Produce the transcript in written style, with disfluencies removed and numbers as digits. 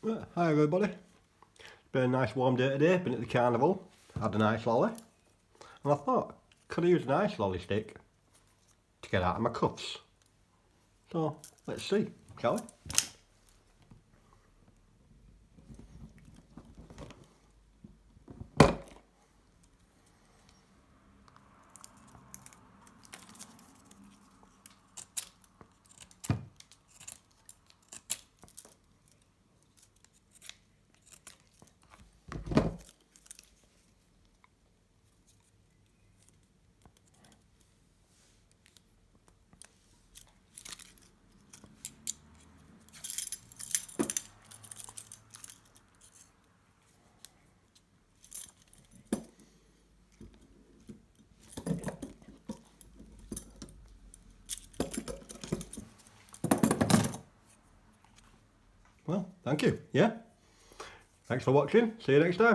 Hi everybody. It's been a nice warm day today, been at the carnival, had a nice lolly, and I thought, could I use an ice lolly stick to get out of my cuffs? So, let's see, shall we? Well, thank you, yeah. Thanks for watching, see you next time.